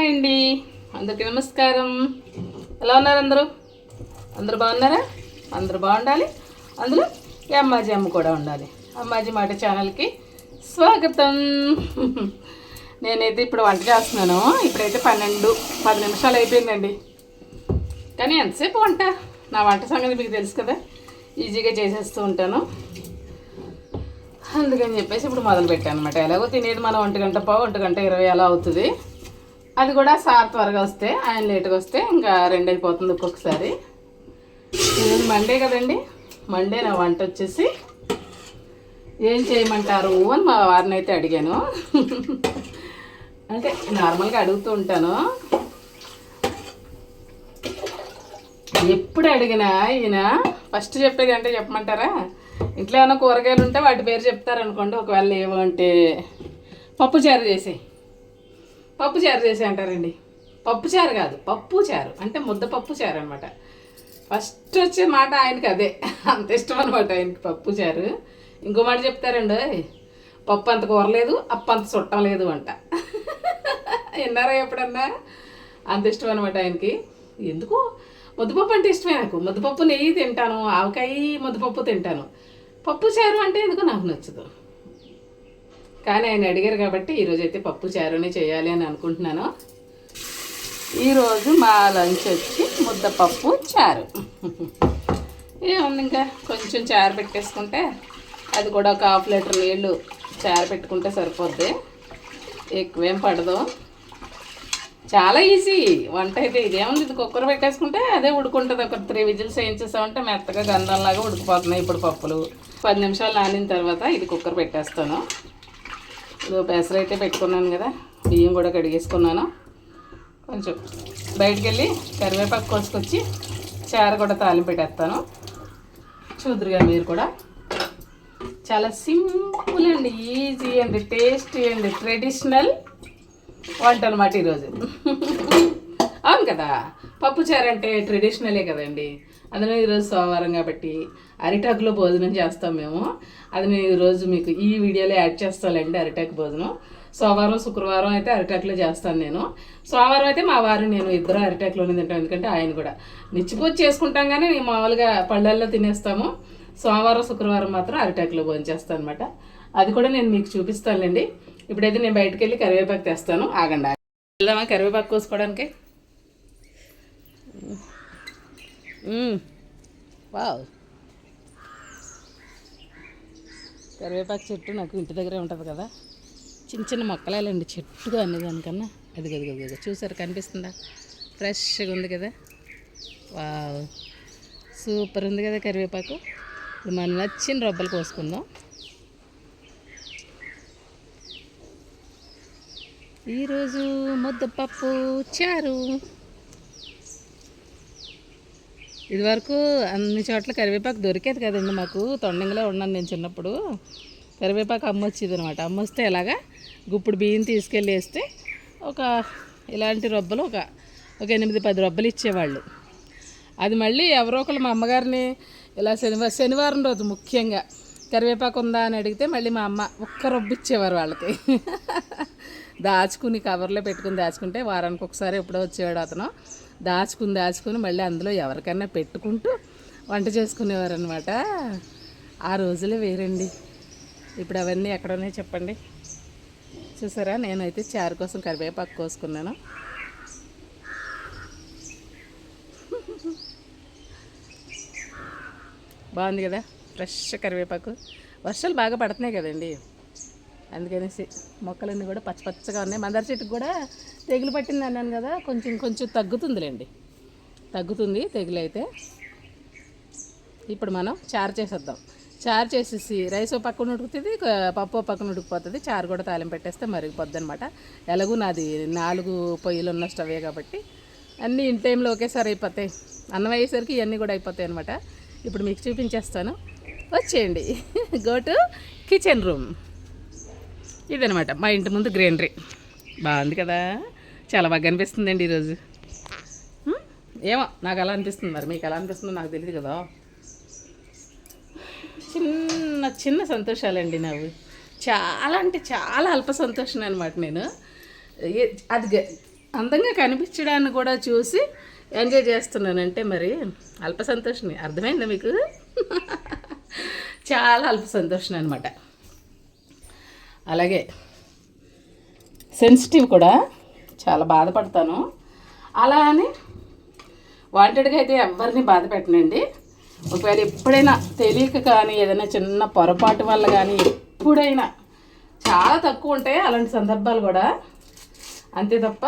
Hi అండి, అందరికీ నమస్కారం. ఎలా ఉన్నారు అందరూ? అందరూ బాగున్నారా? అందరూ బాగుండాలి. అందులో ఈ అమ్మాజీ అమ్మ కూడా ఉండాలి. అమ్మాజీ మాట ఛానల్కి స్వాగతం. నేనైతే ఇప్పుడు వంట చేస్తున్నాను. ఇప్పుడైతే 10 నిమిషాలు అయిపోయిందండి. కానీ ఎంతసేపు వంట? నా వంట సంగతి మీకు తెలుసు కదా, ఈజీగా చేసేస్తూ ఉంటాను. అందుకని చెప్పేసి ఇప్పుడు మొదలు పెట్టాను అనమాట. ఎలాగో తినేది మనం 1:20 అలా అవుతుంది. అది కూడా సార్ త్వరగా వస్తే, ఆయన లేట్గా వస్తే ఇంకా 2 అయిపోతుంది ఒక్కొక్కసారి. ఈరోజు మండే కదండి. మండే నా వంట వచ్చేసి ఏం చేయమంటారు అని మా వారిని అయితే అడిగాను. అంటే నార్మల్గా అడుగుతూ ఉంటాను. ఎప్పుడు అడిగినా ఈయన ఫస్ట్ చెప్పేది అంటే చెప్పమంటారా, ఇంట్లో ఏమైనా కూరగాయలు ఉంటే వాటి పేరు చెప్తారనుకోండి. ఒకవేళ ఏమో అంటే పప్పుచారు చేసి అంటారండి. పప్పుచారు కాదు, పప్పుచారు అంటే ముద్దపప్పు చారు అనమాట. ఫస్ట్ వచ్చే మాట ఆయనకి అదే, అంత ఇష్టం అనమాట ఆయనకి పప్పుచారు. ఇంకో మాట చెప్తారండి, పప్పు అంత కూరలేదు, అప్పు అంత చుట్టం లేదు అంట. విన్నారా ఎప్పుడన్నా? అంత ఇష్టం అనమాట ఆయనకి. ఎందుకు ముద్దపప్పు అంటే ఇష్టమే నాకు. ముద్దపప్పు నెయ్యి తింటాను, ఆవకాయ ముద్దపప్పు తింటాను. పప్పుచారు అంటే ఎందుకు నాకు నచ్చదు. కానీ ఆయన అడిగారు కాబట్టి ఈరోజైతే పప్పుచారునే చేయాలి అని అనుకుంటున్నాను. ఈరోజు మా లంచ్ వచ్చి ముద్దపప్పు చారు. ఏముంది, ఇంకా కొంచెం చారు పెట్టేసుకుంటే, అది కూడా ఒక 1/2 లీటర్ నీళ్ళు చారు పెట్టుకుంటే సరిపోద్ది. ఎక్కువేం పడదు. చాలా ఈజీ వంట అయితే. ఇదేముంది, ఇది కుక్కర్ పెట్టేసుకుంటే అదే ఉడుకుంటుంది. ఒక 3 విజిల్స్ వేయించేసామంటే మెత్తగా గంధంలాగా ఉడికిపోతున్నాయి ఇప్పుడు పప్పులు. 10 నిమిషాలు నానిన తర్వాత ఇది కుక్కర్ పెట్టేస్తాను. ఇదో పెసర అయితే పెట్టుకున్నాను కదా, బియ్యం కూడా కడిగేసుకున్నాను. కొంచెం బయటికి వెళ్ళి కరివేపాకు కోసుకొచ్చి చారు కూడా తాలింపు పెట్టేస్తాను. చూదురుగా మీరు కూడా. చాలా సింపుల్ అండి, ఈజీ అండి, టేస్టీ అండి, ట్రెడిషనల్ వంట అనమాట ఈరోజు. అవును కదా, పప్పుచారు అంటే ట్రెడిషనలే కదండి. అందులో ఈరోజు సోమవారం కాబట్టి అరిటాకులో భోజనం చేస్తాం మేము. అది నేను ఈరోజు మీకు ఈ వీడియోలో యాడ్ చేస్తానండి. అరిటాకు భోజనం సోమవారం శుక్రవారం అయితే అరిటాకులో చేస్తాను నేను. సోమవారం అయితే మా వారు నేను ఇద్దరు అరిటాకులోనే తింటాం. ఎందుకంటే ఆయన కూడా నిచ్చిపోయి చేసుకుంటాం, కానీ మామూలుగా పళ్ళల్లో తినేస్తాము. సోమవారం శుక్రవారం మాత్రం అరిటాకులో భోజనం చేస్తాను అనమాట. అది కూడా నేను మీకు చూపిస్తానులేండి. ఇప్పుడైతే నేను బయటకు వెళ్ళి కరివేపాకు తెస్తాను. ఆగండి, వెళ్దామా కరివేపాకు కోసుకోవడానికి? వావ్, కరివేపాకు చెట్టు నాకు ఇంటి దగ్గరే ఉంటుంది కదా. చిన్న చిన్న మొక్కలేలండి, చెట్టుగా అన్ని దానికన్నా. అది గదిగదిగా చూసారు, కనిపిస్తుందా? ఫ్రెష్గా ఉంది కదా. వావ్, సూపర్ ఉంది కదా కరివేపాకు. ఇప్పుడు మనం నచ్చిన రొబ్బలు కోసుకుందాం. ఈరోజు ముద్దపప్పు చారు. ఇదివరకు అన్ని చోట్ల కరివేపాకు దొరికేది కదండి మాకు. తొండంగిలో ఉన్నాను నేను చిన్నప్పుడు. కరివేపాకు అమ్మ వచ్చేది అనమాట. అమ్మ వస్తే ఇలాగా గుప్పుడు బియ్యం తీసుకెళ్ళి వేస్తే ఇలాంటి రొబ్బలు ఒక 8-10 రొబ్బలు ఇచ్చేవాళ్ళు. అది మళ్ళీ ఎవరో ఒకరు మా అమ్మగారిని ఇలా శనివారం రోజు ముఖ్యంగా కరివేపాకు ఉందా అని అడిగితే మళ్ళీ మా అమ్మ ఒక్క రొబ్బు ఇచ్చేవారు వాళ్ళకి. దాచుకుని కవర్లో పెట్టుకుని దాచుకుంటే వారానికి ఒకసారి ఎప్పుడో వచ్చేవాడు అతను. దాచుకుని మళ్ళీ అందులో ఎవరికైనా పెట్టుకుంటూ వంట చేసుకునేవారు అనమాట. ఆ రోజులే వేరండి. ఇప్పుడు అవన్నీ ఎక్కడున్నాయి చెప్పండి. చూసారా, నేనైతే చారు కోసం కరివేపాకు కోసుకున్నాను. బాగుంది కదా ఫ్రెష్ కరివేపాకు. వర్షాలు బాగా పడుతున్నాయి కదండి, అందుకనేసి మొక్కలన్నీ కూడా పచ్చగా ఉన్నాయి. మందార చెట్టుకు కూడా తెగులు పట్టింది అన్నాను కదా, కొంచెం తగ్గుతుంది తెగులు అయితే. ఇప్పుడు మనం చారు చేసేద్దాం. చారు చేసేసి రైస్ పక్కన ఉడుకుతుంది, పప్పు పక్కన ఉడికిపోతుంది. చారు కూడా తాలింపు పెట్టేస్తే మరిగిపోద్ది అనమాట. ఎలాగూ నాది 4 పొయ్యిలు ఉన్న స్టవే కాబట్టి అన్నీ ఇన్ టైంలో ఒకేసారి అయిపోతాయి. అన్నం అయ్యేసరికి ఇవన్నీ కూడా అయిపోతాయి అనమాట. ఇప్పుడు మీకు చూపించేస్తాను, వచ్చేయండి. Go to kitchen room. ఇదనమాట మా ఇంటి ముందు గ్రీనరీ. బాగుంది కదా, చాలా బాగా అనిపిస్తుందండి ఈరోజు. ఏమో నాకు అలా అనిపిస్తుంది, మరి మీకు ఎలా అనిపిస్తుందో నాకు తెలియదు కదా. చిన్న సంతోషాలండి నావి. చాలా అంటే చాలా అల్ప సంతోషం అనమాట. నేను అది అందంగా కనిపించడాన్ని కూడా చూసి ఎంజాయ్ చేస్తున్నానంటే మరి అల్ప సంతోషిని. అర్థమైందా మీకు? చాలా అల్ప సంతోషిని అనమాట. అలాగే సెన్సిటివ్ కూడా, చాలా బాధపడతాను. అలా అని వాంటెడ్గా అయితే ఎవరిని బాధ పెట్టనండి. ఒకవేళ ఎప్పుడైనా తెలియక కానీ ఏదైనా చిన్న పొరపాటు వల్ల కానీ ఎప్పుడైనా, చాలా తక్కువ ఉంటాయి అలాంటి సందర్భాలు కూడా, అంతే తప్ప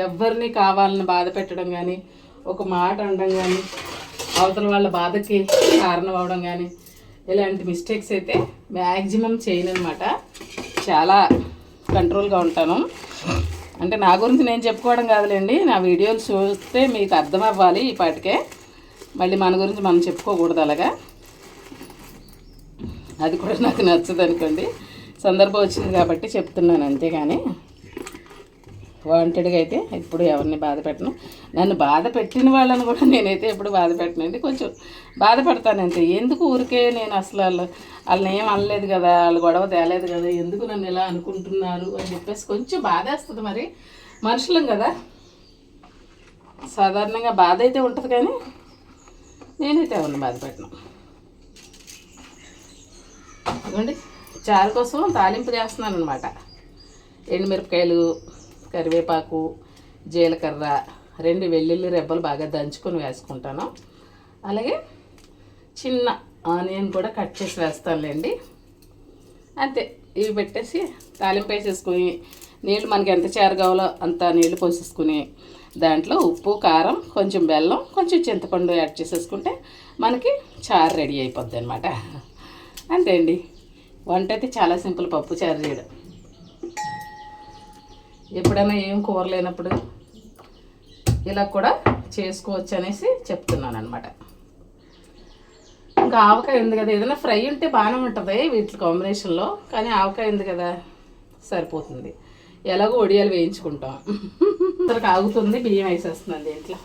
ఎవరిని కావాలని బాధ పెట్టడం కానీ, ఒక మాట అనడం కానీ, అవతల వాళ్ళ బాధకి కారణం అవడం కానీ, ఇలాంటి మిస్టేక్స్ అయితే మ్యాక్సిమం చేయనమాట. చాలా కంట్రోల్గా ఉంటాను. అంటే నా గురించి నేను చెప్పుకోవడం కాదులేండి, నా వీడియోలు చూస్తే మీకు అర్థం అవ్వాలి ఈ పాటికే. మళ్ళీ మన గురించి మనం చెప్పుకోకూడదు అలాగా, అది కూడా నాకు నచ్చదు అనుకోండి. సందర్భం వచ్చింది కాబట్టి చెప్తున్నాను, అంతేగాని వాంటెడ్గా అయితే ఎప్పుడు ఎవరిని బాధ పెట్టను. నన్ను బాధ పెట్టిన వాళ్ళని కూడా నేనైతే ఎప్పుడు బాధ పెట్టనండి. కొంచెం బాధపడతాను అంతే. ఎందుకు ఊరికే నేను అసలు వాళ్ళని ఏం అనలేదు కదా, వాళ్ళు గొడవ తేలేదు కదా, ఎందుకు నన్ను ఇలా అనుకుంటున్నారు అని చెప్పేసి కొంచెం బాధేస్తుంది. మరి మనుషులం కదా, సాధారణంగా బాధ అయితే ఉంటుంది, కానీ నేనైతే ఎవరిని బాధ పెట్టను. ఇవ్వండి, చారు కోసం తాలింపు చేస్తున్నాను అనమాట. ఎండుమిరపకాయలు, కరివేపాకు, జీలకర్ర, 2 వెల్లుల్లి రెబ్బలు బాగా దంచుకొని వేసుకుంటాను. అలాగే చిన్న ఆనియన్ కూడా కట్ చేసి వేస్తానులేండి. అంతే, ఇవి పెట్టేసి తాలింపు వేసేసుకుని, నీళ్ళు మనకి ఎంత చారు కావాలో అంత నీళ్ళు పోసేసుకుని, దాంట్లో ఉప్పు, కారం, కొంచెం బెల్లం, కొంచెం చింతపండు యాడ్ చేసేసుకుంటే మనకి చారు రెడీ అయిపోద్ది అనమాట. అంతే అండి, వంట అయితే చాలా సింపుల్. పప్పు చారు చేయడం ఎప్పుడైనా ఏం కూర లేనప్పుడు ఇలా కూడా చేసుకోవచ్చు అనేసి చెప్తున్నాను అనమాట. ఇంకా ఆవకాయ ఉంది కదా, ఏదైనా ఫ్రై ఉంటే బాగానే ఉంటుంది వీటి కాంబినేషన్లో, కానీ ఆవకాయ ఉంది కదా సరిపోతుంది. ఎలాగో ఒడియాలు వేయించుకుంటాం. ఇద్దరికి ఆగుతుంది, బియ్యం వేసేస్తున్నాను దీంట్లో.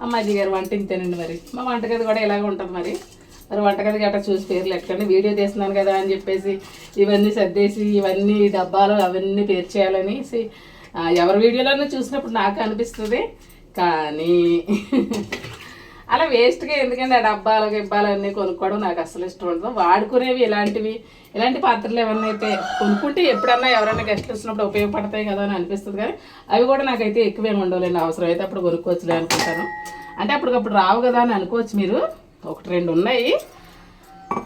అమ్మాజీ గారు వంట ఇంతేనండి. మరి మా వంటగది కూడా ఇలాగ ఉంటుంది. మరి వంటగది గట్రా చూసి పేర్లు ఎక్కడండి, వీడియో తీస్తున్నాను కదా అని చెప్పేసి ఇవన్నీ సర్దేసి ఇవన్నీ డబ్బాలు అవన్నీ పేరు చేయాలనేసి ఎవరి వీడియోలోనే చూసినప్పుడు నాకు అనిపిస్తుంది. కానీ అలా వేస్ట్గా ఎందుకంటే ఆ డబ్బాలు గిబ్బాలు అన్నీ కొనుక్కోవడం నాకు అసలు ఇష్టం ఉండదు. వాడుకునేవి ఇలాంటి పాత్రలు ఏమన్నా అయితే కొనుక్కుంటే ఎప్పుడన్నా ఎవరైనా గెస్ట్లు వచ్చినప్పుడు ఉపయోగపడతాయి కదా అని అనిపిస్తుంది. కానీ అవి కూడా నాకైతే ఎక్కువేమి ఉండవులేండి. అవసరం అయితే అప్పుడు కొనుక్కోవచ్చులే అనుకుంటాను. అంటే అప్పటికప్పుడు రావు కదా అని అనుకోవచ్చు మీరు. 1-2 ఉన్నాయి.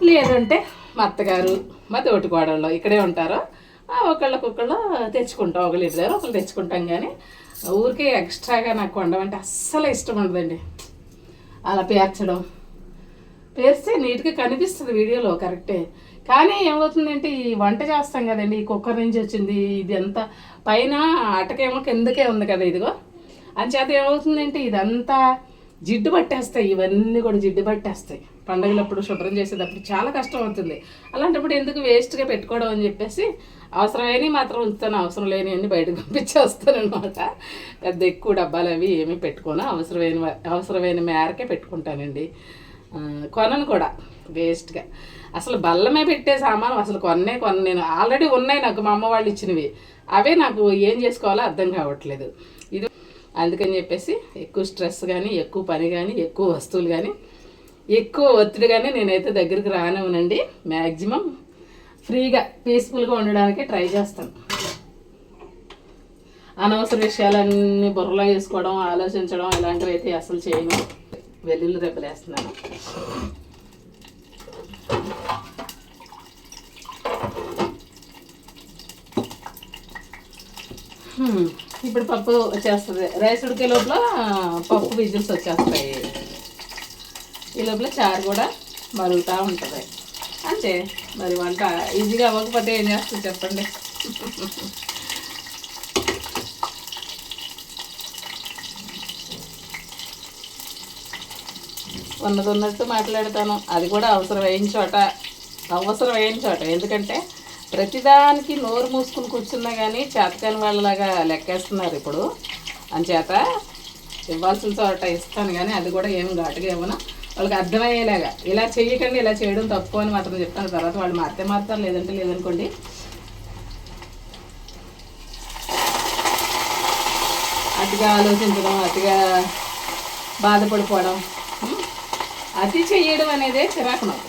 లేదంటే మా అత్తగారు, మా తోటికోడళ్ళు ఇక్కడే ఉంటారు. ఒకళ్ళకొకళ్ళు తెచ్చుకుంటాం, ఒకళ్ళు తెచ్చుకుంటాం. కానీ ఊరికే ఎక్స్ట్రాగా నాకు వండమంటే అస్సలు ఇష్టం ఉండదండి. అలా పేర్స్తే నీట్గా కనిపిస్తుంది వీడియోలో, కరెక్టే. కానీ ఏమవుతుందంటే ఈ వంట చేస్తాం కదండి, ఈ కుక్కర్ నుంచి వచ్చింది ఇది అంతా పైన అటకేమో కిందకే ఉంది కదా, ఇదిగో అంచేత ఏమవుతుందంటే ఇదంతా జిడ్డు పట్టేస్తాయి. ఇవన్నీ కూడా జిడ్డు పట్టేస్తాయి. పండుగలప్పుడు శుభ్రం చేసేటప్పుడు చాలా కష్టం అవుతుంది. అలాంటప్పుడు ఎందుకు వేస్ట్గా పెట్టుకోవడం అని చెప్పేసి అవసరమైనవి మాత్రం ఉంచుతాను, అవసరం లేనివన్నీ బయటకు పంపించేస్తాను అనమాట. పెద్ద ఎక్కువ డబ్బాలు అవి ఏమీ పెట్టుకోను, అవసరమైన మేరకే పెట్టుకుంటానండి. కొనను కూడా వేస్ట్గా. అసలు బల్లమే పెట్టే సామాను అసలు నేను ఆల్రెడీ ఉన్నాయి నాకు, మా అమ్మ వాళ్ళు ఇచ్చినవి. అవే నాకు ఏం చేసుకోవాలో అర్థం కావట్లేదు. ఇది అందుకని చెప్పేసి ఎక్కువ స్ట్రెస్ కానీ, ఎక్కువ పని కానీ, ఎక్కువ వస్తువులు కానీ, ఎక్కువ ఒత్తిడి కానీ నేనైతే దగ్గరికి రానివ్వనండి. మ్యాక్సిమం ఫ్రీగా పీస్ఫుల్గా ఉండడానికి ట్రై చేస్తాను. అనవసర విషయాలన్నీ బుర్రలో వేసుకోవడం, ఆలోచించడం ఇలాంటివి అయితే అసలు చేయను. వెల్లుల్లి రెబ్బలు వేస్తున్నాను. ఇప్పుడు పప్పు వచ్చేస్తుంది. రైస్ ఉడికే లోపల పప్పు విజిల్స్ వచ్చేస్తాయి. ఈ లోపల చారు కూడా మరుగుతూ ఉంటుంది. అంతే. మరి వంట ఈజీగా అవ్వకపోతే ఏం చేస్తుంది చెప్పండి. ఉన్నట్టు మాట్లాడతాను. అది కూడా అవసరమైన చోట. ఎందుకంటే ప్రతిదానికి నోరు మూసుకుని కూర్చున్నా కానీ చేతకాని వాళ్ళలాగా లెక్కేస్తున్నారు ఇప్పుడు. అంచేత ఇవ్వాల్సిన చోట ఇస్తాను, కానీ అది కూడా ఏం ఘాటుగా ఇవ్వను. వాళ్ళకి అర్థమయ్యేలాగా ఇలా చేయకండి, ఇలా చేయడం తప్పు అని మాత్రం చెప్తాను. తర్వాత వాళ్ళు మారుతారు, లేదంటే లేదనుకోండి. అతిగా ఆలోచించడం, అతిగా బాధపడిపోవడం, అతి చేయడం అనేదే చిరాకు నాకు.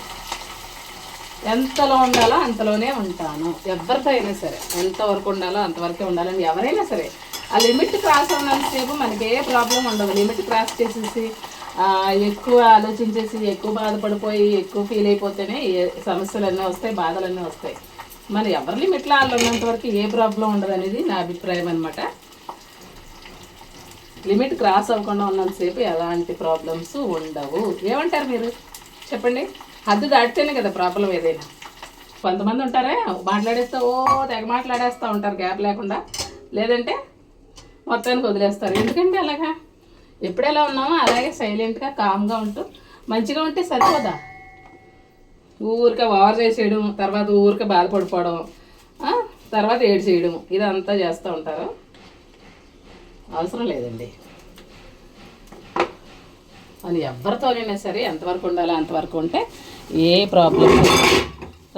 ఎంతలో ఉండాలో అంతలోనే ఉంటాను. ఎవరితో అయినా సరే ఎంతవరకు ఉండాలో అంతవరకే ఉండాలని ఎవరైనా సరే. ఆ లిమిట్ క్రాస్ ఉన్నంతసేపు మనకి ఏ ప్రాబ్లం ఉండదు. లిమిట్ క్రాస్ చేసేసి ఎక్కువ ఆలోచించేసి ఎక్కువ బాధపడిపోయి ఎక్కువ ఫీల్ అయిపోతేనే సమస్యలన్నీ వస్తాయి, బాధలన్నీ వస్తాయి. మరి ఎవరి లిమిట్లో వాళ్ళు ఉన్నంత వరకు ఏ ప్రాబ్లం ఉండదు అనేది నా అభిప్రాయం అనమాట. లిమిట్ క్రాస్ అవ్వకుండా ఉన్నంతసేపు ఎలాంటి ప్రాబ్లమ్స్ ఉండవు. ఏమంటారు మీరు చెప్పండి? హద్దు దాటితేనే కదా ప్రాబ్లం ఏదైనా. కొంతమంది ఉంటారే మాట్లాడేస్తే తెగ మాట్లాడేస్తూ ఉంటారు గ్యాప్ లేకుండా, లేదంటే మొత్తానికి వదిలేస్తారు. ఎందుకంటే అలాగా ఎప్పుడు ఎలా ఉన్నామో అలాగే సైలెంట్గా కామ్గా ఉంటూ మంచిగా ఉంటే సరిపోదా? ఊరికే ఓవర్ చేసేయడం, తర్వాత ఊరికే బాధపడిపోవడం, తర్వాత ఏడు చేయడం, ఇదంతా చేస్తూ ఉంటారు. అవసరం లేదండి. అది ఎవరితోనైనా సరే ఎంతవరకు ఉండాలో అంతవరకు ఉంటే ఏ ప్రాబ్లమ్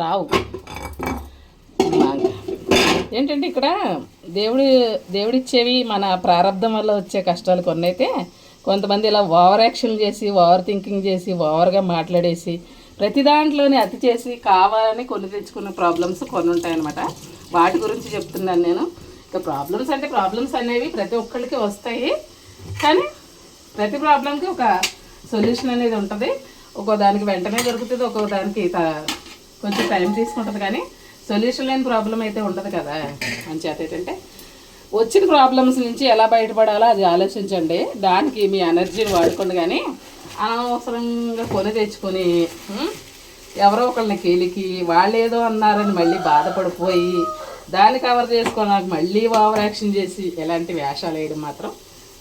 రావు. ఏంటంటే ఇక్కడ దేవుడిచ్చేవి మన ప్రారంధం వల్ల వచ్చే కష్టాలు కొన్ని అయితే, కొంతమంది ఇలా ఓవర్ యాక్షన్ చేసి ఓవర్ థింకింగ్ చేసి ఓవర్గా మాట్లాడేసి ప్రతి దాంట్లోనే అతి చేసి కావాలని కొన్ని తెచ్చుకున్న ప్రాబ్లమ్స్ కొన్ని ఉంటాయన్నమాట. వాటి గురించి చెప్తున్నాను నేను. ఇక ప్రాబ్లమ్స్ అంటే ప్రాబ్లమ్స్ అనేవి ప్రతి ఒక్కరికి వస్తాయి, కానీ ప్రతి ప్రాబ్లంకి ఒక సొల్యూషన్ అనేది ఉంటుంది. ఒక్కో దానికి వెంటనే దొరుకుతుంది, ఒక్కో దానికి కొంచెం టైం తీసుకుంటుంది, కానీ సొల్యూషన్ లేని ప్రాబ్లం అయితే ఉండదు కదా. అంచేత ఏంటంటే వచ్చిన ప్రాబ్లమ్స్ నుంచి ఎలా బయటపడాలో అది ఆలోచించండి. దానికి మీ ఎనర్జీని వాడుకోండి, కానీ అనవసరంగా కొని తెచ్చుకొని ఎవరో ఒకళ్ళని కీలికి వాళ్ళు ఏదో అన్నారని మళ్ళీ బాధపడిపోయి దాన్ని కవర్ చేసుకోవడానికి మళ్ళీ ఓవర్ యాక్షన్ చేసి ఎలాంటి వేషాలు వేయడం మాత్రం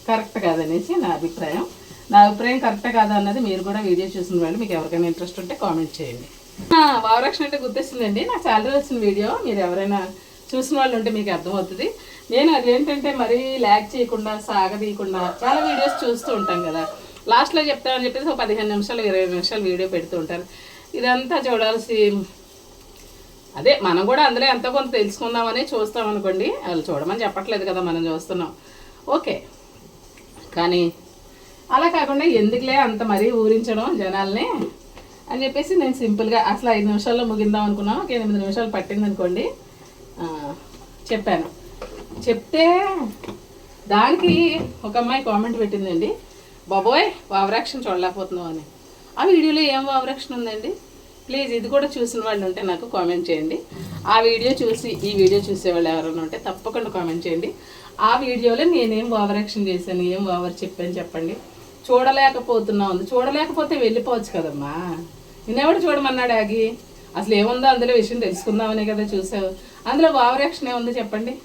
కరెక్ట్ కాదనేసి నా అభిప్రాయం. నా అభిప్రాయం కరెక్ట్ కాదా అన్నది మీరు కూడా వీడియో చూసిన వాళ్ళు మీకు ఎవరికైనా ఇంట్రెస్ట్ ఉంటే కామెంట్ చేయండి. ఓవర్ యాక్షన్ అంటే గుర్తొస్తుందండి, నాకు శాలరీ వచ్చిన వీడియో మీరు ఎవరైనా చూసిన వాళ్ళు ఉంటే మీకు అర్థమవుతుంది. నేను అదేంటంటే మరీ ల్యాగ్ చేయకుండా సాగదీయకుండా చాలా వీడియోస్ చూస్తూ ఉంటాం కదా. లాస్ట్లో చెప్తామని చెప్పేసి ఒక 15 నిమిషాలు 20 నిమిషాలు వీడియో పెడుతూ ఉంటారు. ఇదంతా చూడాల్సి అదే మనం కూడా అందులో ఎంతో కొంత తెలుసుకుందామని చూస్తాం అనుకోండి. వాళ్ళు చూడమని చెప్పట్లేదు కదా, మనం చూస్తున్నాం ఓకే. కానీ అలా కాకుండా ఎందుకులే అంత మరీ ఊరించడం జనాల్ని అని చెప్పేసి నేను సింపుల్గా అసలు 5 నిమిషాల్లో ముగిందాం అనుకున్నాను. ఒక 8 నిమిషాలు పట్టింది అనుకోండి. చెప్పాను. చెప్తే దానికి ఒక అమ్మాయి కామెంట్ పెట్టిందండి, బాబోయ్ ఓవర్ యాక్షన్ చూడలేకపోతున్నావు అని. ఆ వీడియోలో ఏం ఓవర్ యాక్షన్ ఉందండి? ప్లీజ్ ఇది కూడా చూసిన వాళ్ళు ఉంటే నాకు కామెంట్ చేయండి. ఆ వీడియో చూసి ఈ వీడియో చూసేవాళ్ళు ఎవరైనా ఉంటే తప్పకుండా కామెంట్ చేయండి. ఆ వీడియోలో నేనేం ఓవర్ యాక్షన్ చేశాను, ఏం ఓవర్ చెప్పాను చెప్పండి. చూడలేకపోతున్నావు, చూడలేకపోతే వెళ్ళిపోవచ్చు కదమ్మా. నేనెవడు చూడమన్నాడు ఆగి? అసలు ఏముందో అందులో విషయం తెలుసుకుందామనే కదా చూసావు. అందులో ఓవర్ యాక్షన్ ఏముందో చెప్పండి.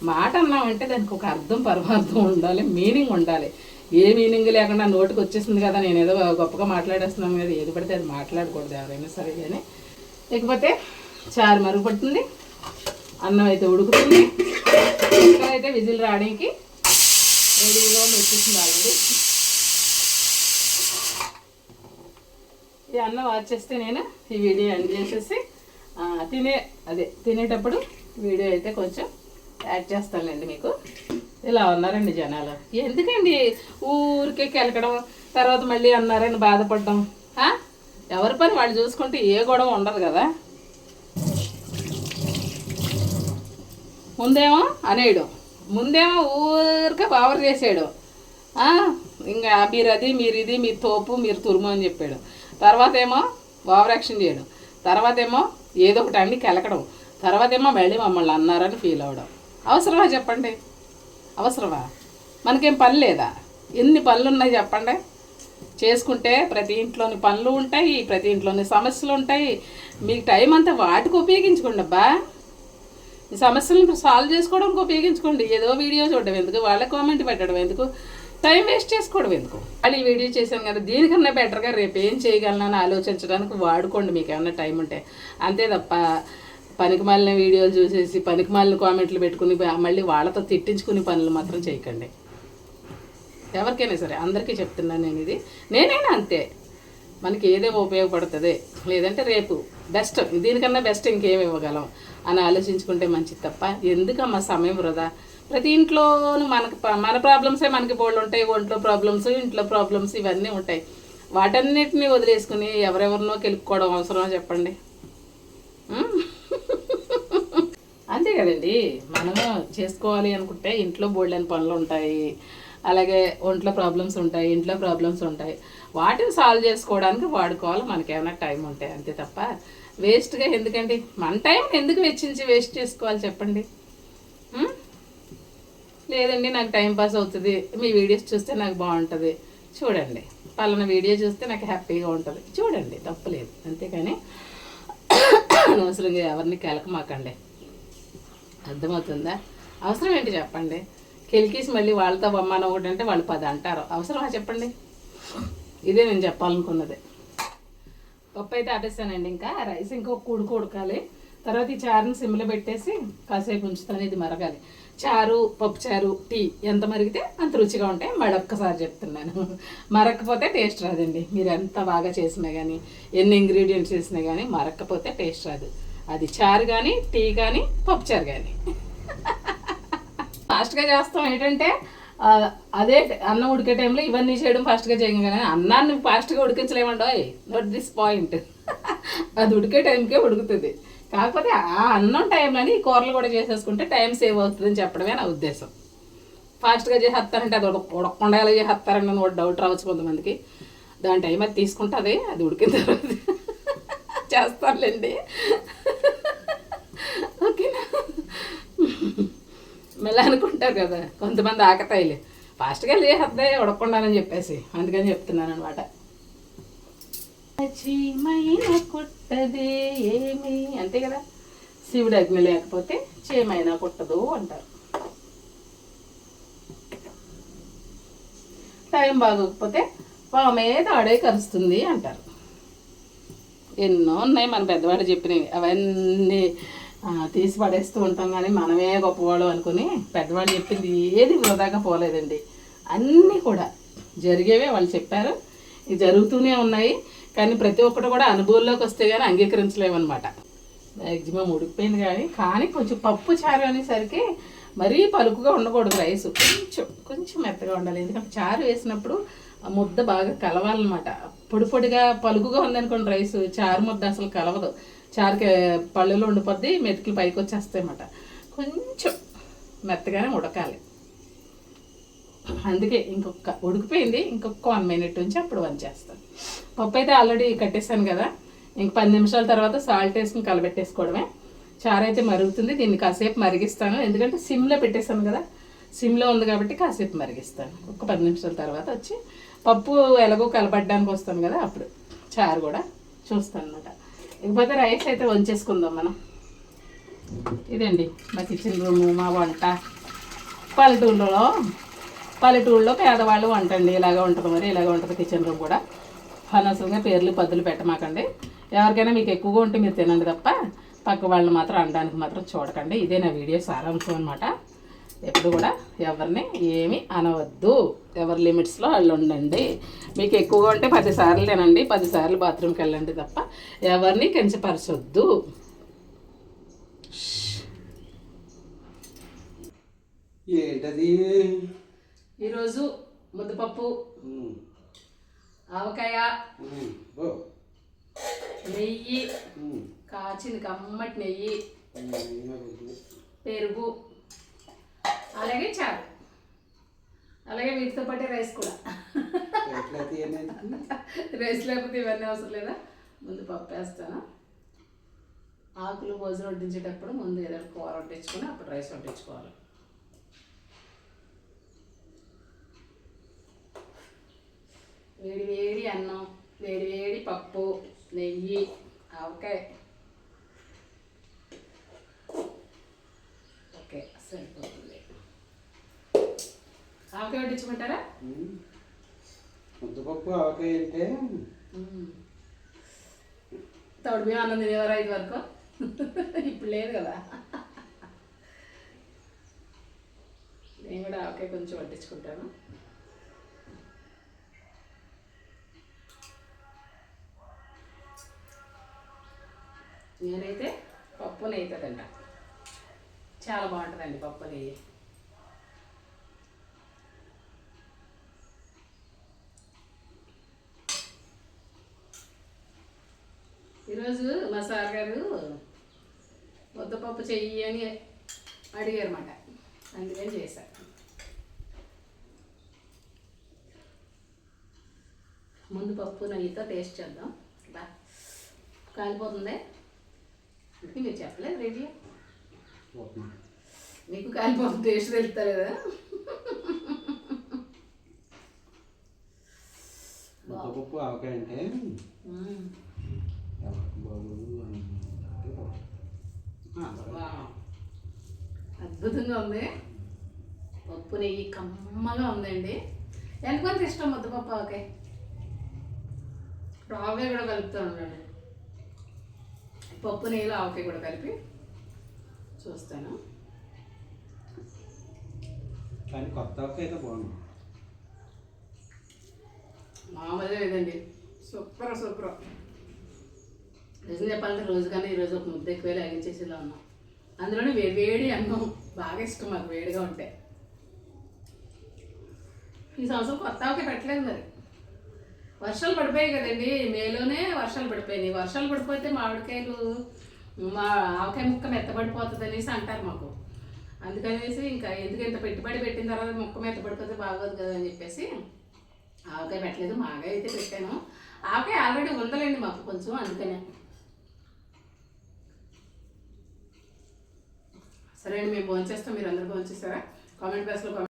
మాట అన్నామంటే దానికి ఒక అర్థం పరమార్థం ఉండాలి, మీనింగ్ ఉండాలి. ఏ మీనింగ్ లేకుండా నోటికి వచ్చేసింది కదా, నేను ఏదో గొప్పగా మాట్లాడేస్తున్నాను కదా, ఏది పడితే అది మాట్లాడకూడదు ఎవరైనా సరే. కానీ లేకపోతే చారు మరుగుపడుతుంది, అన్నం అయితే ఉడుకుతుంది, అయితే విజిల్ రావడానికి రెడీగా వచ్చేసింది ఆల్రెడీ. ఈ అన్నం వచ్చేస్తే నేను ఈ వీడియో ఎండ్ చేసేసి తినేటప్పుడు వీడియో అయితే కొంచెం యాడ్ చేస్తానండి మీకు. ఇలా ఉన్నారండి జనాలు. ఎందుకండి ఊరికే కెలకడం, తర్వాత మళ్ళీ అన్నారని బాధపడడం. ఎవరి పని వాళ్ళు చూసుకుంటే ఏ గొడవ ఉండదు కదా. ముందేమో అనేయడం, ముందేమో ఊరికే పవర్ చేసేయడం, ఇంకా మీరు ఇది మీరు తోపు మీరు తురుము అని చెప్పాడు. తర్వాత ఏమో ఓవర్ యాక్షన్ చేయడం, తర్వాత ఏమో ఏదో ఒకటి అన్ని కెలకడం, తర్వాత ఏమో మళ్ళీ మమ్మల్ని అన్నారని ఫీల్ అవ్వడం. అవసరమా చెప్పండి? అవసరమా? మనకేం పని లేదా? ఎన్ని పనులు ఉన్నాయి చెప్పండి. చేసుకుంటే ప్రతి ఇంట్లోని పనులు ఉంటాయి, ప్రతి ఇంట్లోని సమస్యలు ఉంటాయి. మీకు టైం అంతా వాటికి ఉపయోగించుకోండి అబ్బా. ఈ సమస్యలను సాల్వ్ చేసుకోవడానికి ఉపయోగించుకోండి. ఏదో వీడియో చూడడం ఎందుకు, వాళ్ళ కామెంట్ పెట్టడం ఎందుకు, టైం వేస్ట్ చేసుకోవడం ఎందుకు? వాళ్ళు ఈ వీడియో చేశాను కదా, దీనికన్నా బెటర్గా రేపు ఏం చేయగలనని ఆలోచించడానికి వాడుకోండి మీకు ఏమన్నా టైం ఉంటే. అంతే తప్ప పనికిమాలిన వీడియోలు చూసేసి పనికిమాలిన కామెంట్లు పెట్టుకుని మళ్ళీ వాళ్ళతో తిట్టించుకునే పనులు మాత్రం చేయకండి. ఎవరికైనా సరే అందరికీ చెప్తున్నాను నేను ఇది. నేనైనా అంతే. మనకి ఏదేమో ఉపయోగపడుతుంది, లేదంటే రేపు బెస్ట్, దీనికన్నా బెస్ట్ ఇంకేమి ఇవ్వగలం అని ఆలోచించుకుంటే మంచిది తప్ప ఎందుకమ్మా సమయం వృధా. ప్రతి ఇంట్లోనూ మనకు మన ప్రాబ్లమ్సే మనకి బోళ్ళు ఉంటాయి. ఒంట్లో ప్రాబ్లమ్స్, ఇంట్లో ప్రాబ్లమ్స్ ఇవన్నీ ఉంటాయి. వాటన్నిటిని వదిలేసుకుని ఎవరెవరినో కెలుపుకోవడం అవసరమా చెప్పండి? అంతే కదండి. మనము చేసుకోవాలి అనుకుంటే ఇంట్లో బోల్డెన్ పనులు ఉంటాయి, అలాగే ఒంట్లో ప్రాబ్లమ్స్ ఉంటాయి, ఇంట్లో ప్రాబ్లమ్స్ ఉంటాయి. వాటిని సాల్వ్ చేసుకోవడానికి వాడుకోవాలి మనకి ఏమైనా టైం ఉంటాయి, అంతే తప్ప వేస్ట్గా ఎందుకండి? మన టైం ఎందుకు వెచ్చించి వేస్ట్ చేసుకోవాలి చెప్పండి? లేదండి నాకు టైం పాస్ అవుతుంది, మీ వీడియోస్ చూస్తే నాకు బాగుంటుంది చూడండి, పలానా వీడియో చూస్తే నాకు హ్యాపీగా ఉంటుంది చూడండి, తప్పలేదు. అంతేకాని అనవసరంగా ఎవరిని కెలకమాకండి. అర్థమవుతుందా? అవసరం ఏంటి చెప్పండి? కెలికేసి మళ్ళీ వాళ్ళతో బొమ్మన ఒకటి అంటే వాళ్ళు 10 అంటారు. అవసరమా చెప్పండి? ఇదే నేను చెప్పాలనుకున్నది. పప్పు అయితే ఆపేస్తానండి. ఇంకా రైస్ ఇంకొక ఉడకాలి. తర్వాత ఈ చారుని సిమ్లో పెట్టేసి కాసేపు ఉంచుతాను, ఇది మరగాలి. చారు, పప్పు చారు, టీ ఎంత మరిగితే అంత రుచిగా ఉంటాయి. మళ్ళీ ఒక్కసారి చెప్తున్నాను, మరక్కపోతే టేస్ట్ రాదండి. మీరు ఎంత బాగా చేసినా కానీ, ఎన్ని ఇంగ్రీడియంట్స్ వేసినా కానీ మరక్కపోతే టేస్ట్ రాదు. అది చారు కానీ, టీ కానీ, పప్పు చారు కానీ. ఫాస్ట్గా చేస్తాం ఏంటంటే అదే అన్నం ఉడికే టైంలో ఇవన్నీ చేయడం ఫాస్ట్గా చేయగలం, కానీ అన్నాన్ని ఫాస్ట్గా ఉడికించలేమండో. Note this point. అది ఉడికే టైంకే ఉడుకుతుంది. కాకపోతే ఆ అన్నం టైంలోని ఈ కూరలు కూడా చేసేసుకుంటే టైం సేవ్ అవుతుందని చెప్పడమే నా ఉద్దేశం. ఫాస్ట్గా చేసేస్తారంటే అది ఉడకకుండా ఎలా చేసేస్తారని నన్ను డౌట్ రావచ్చు కొంతమందికి. దాని టైం అది తీసుకుంటుంది, అది ఉడికిన తర్వాత చేస్తానులేండి. ఓకేనా? మళ్ళీ అనుకుంటారు కదా కొంతమంది ఆకతాయిలే, ఫాస్ట్గా చేసేద్దాయి ఉడకకుండానని చెప్పేసి, అందుకని చెప్తున్నాను అనమాట. చీమైన కుట్టదే ఏమి, అంతే కదా. శివుడు అగ్ని లేకపోతే చీమైనా కుట్టదు అంటారు. టైం బాగోకపోతే పామే తాడే కరుస్తుంది అంటారు. ఎన్నో ఉన్నాయి మన పెద్దవాడు చెప్పినవి, అవన్నీ తీసి పడేస్తూ ఉంటాం. కానీ మనమే గొప్పవాళ్ళు అనుకుని పెద్దవాళ్ళు చెప్పింది ఏది వృధాగా పోలేదండి. అన్నీ కూడా జరిగేవే వాళ్ళు చెప్పారు, ఇవి జరుగుతూనే ఉన్నాయి. కానీ ప్రతి ఒక్కటి కూడా అనుభవంలోకి వస్తే కానీ అంగీకరించలేమన్నమాట. మ్యాక్సిమం ఉడికిపోయింది కానీ కొంచెం పప్పు చారు అనేసరికి మరీ పలుకుగా ఉండకూడదు. రైస్ కొంచెం మెత్తగా ఉండాలి. ఎందుకంటే చారు వేసినప్పుడు ఆ ముద్ద బాగా కలవాలన్నమాట. పొడి పొడిగా పలుకుగా ఉందనుకోండి రైస్, చారు ముద్ద అసలు కలవదు. చారుకి పళ్ళులో ఉండిపోద్ది, మెతుకులు పైకి వచ్చేస్తాయి అన్నమాట. కొంచెం మెత్తగానే ఉడకాలి. అందుకే ఉడికిపోయింది, ఇంకొక 1 మినిట్ నుంచి అప్పుడు వంచేస్తాను. పప్పు అయితే ఆల్రెడీ కట్టేసాను కదా, ఇంక 10 నిమిషాల తర్వాత సాల్ట్ వేసుకుని కలబెట్టేసుకోవడమే. చారు అయితే మరుగుతుంది, దీన్ని కాసేపు మరిగిస్తాను. ఎందుకంటే సిమ్లో పెట్టేసాను కదా, సిమ్లో ఉంది కాబట్టి కాసేపు మరిగిస్తాను. ఒక 10 నిమిషాల తర్వాత వచ్చి పప్పు ఎలాగో కలబడ్డానికి వస్తాను కదా, అప్పుడు చారు కూడా చూస్తాను అనమాట. ఇకపోతే రైస్ అయితే వంచేసుకుందాం మనం. ఇదండి మా కిచెన్ రూము, మా వంట. పల్లెటూళ్ళలో పేదవాళ్ళు వంట అండి, ఇలాగ ఉంటుంది. మరి ఇలాగ ఉంటుంది కిచెన్ రూమ్ కూడా. అనవసరంగా పేర్లు పద్దులు పెట్టమాకండి. ఎవరికైనా మీకు ఎక్కువగా ఉంటే మీరు తినండి తప్ప పక్క వాళ్ళని మాత్రం అనడానికి మాత్రం చూడకండి. ఇదే నా వీడియో సారాంశం అనమాట. ఎప్పుడు కూడా ఎవరిని ఏమి అనవద్దు, ఎవరి లిమిట్స్లో వాళ్ళు ఉండండి. మీకు ఎక్కువగా ఉంటే 10 సార్లు తినండి, 10 సార్లు బాత్రూమ్కి వెళ్ళండి తప్ప ఎవరిని కించపరచొద్దు. ఏంటది? ఈరోజు ముద్దపప్పు, ఆవకాయ, నెయ్యి, కాచిన కమ్మటి నెయ్యి, పెరుగు, అలాగే చారు, అలాగే వీటితో పాటు రైస్ కూడా. రైస్ లేకపోతే ఇవన్నీ అవసరం లేదా? ముందు పప్పు వేస్తాను. ఆకులు భోజనం వడ్డించేటప్పుడు ముందు ఏదైనా కూర వడ్డించుకొని అప్పుడు రైస్ వడ్డించుకోవాలి. వేడి వేడి అన్నం, వేడి వేడి పప్పు, నెయ్యి, ఆవకాయ. ఓకే, సరిపోతుంది. ఆవకాయ వడ్డించమంటారా? ముద్దపప్పు ఆవకాయ అంటే తౌడు బియ్యం అన్నం తినేవారు 5 వరకు. ఇప్పుడు లేదు కదా. నేను కూడా ఆవకాయ కొంచెం వడ్డించుకుంటాను. నేనైతే పప్పు నెయ్యితో తింటా. చాలా బాగుంటుందండి పప్పు నెయ్యి. ఈరోజు మా సార్ గారు ముద్దపప్పు చెయ్యి అని అడిగారు అన్నమాట. అందుకని చేశాను. ముందు పప్పు నెయ్యితో టేస్ట్ చేద్దాం. బా కాలిపోతుంది. అందుకే మీరు చెప్పలేదు రెడీ. మీకు కాలిపోతుంది టేస్ట్ తెలుస్తా కదా. ముద్దపప్పు ఆవకాయ అంటే అద్భుతంగా ఉంది. పప్పు నెయ్యి కమ్మగా ఉందండి. ఎంతమంది ఇష్టం ముద్దపప్పు ఆవకాయ? ఆవకాయ కూడా కలుపుతూ ఉండండి. పప్పు నెయ్యిలో ఆవకాయ కూడా కలిపి చూస్తాను. కానీ కొత్త ఆవకాయ అయితే బాగుంది. మామూలుగా లేదండి. Super super. నిజం చెప్పాలంటే రోజు కానీ ఈరోజు ఒక ముద్ద ఎక్కువ లాగించేసేలా ఉన్నాం. అందులోనే వేడి అన్నం బాగా ఇష్టం మాకు వేడిగా ఉంటే. ఈ సంవత్సరం కొత్త ఆవకాయ పెట్టలేదు మరి. వర్షాలు పడిపోయాయి కదండి, మేలోనే వర్షాలు పడిపోయినాయి. వర్షాలు పడిపోతే మామిడికాయలు మా ఆవకాయ ముక్క మెత్తబడిపోతుంది అనేసి అంటారు మాకు. అందుకనేసి ఇంకా ఎందుకు ఇంత పెట్టుబడి పెట్టిన తర్వాత ముక్క మెత్తబడిపోతే బాగోదు కదా అని చెప్పేసి ఆవకాయ పెట్టలేదు. మాగా అయితే పెట్టాను. ఆవకాయ ఆల్రెడీ ఉందలేండి మాకు కొంచెం, అందుకనే. సరే అండి, మేము భోంచేస్తాం. మీరు అందరూ భోంచేస్తారా? కామెంట్ బాక్స్లో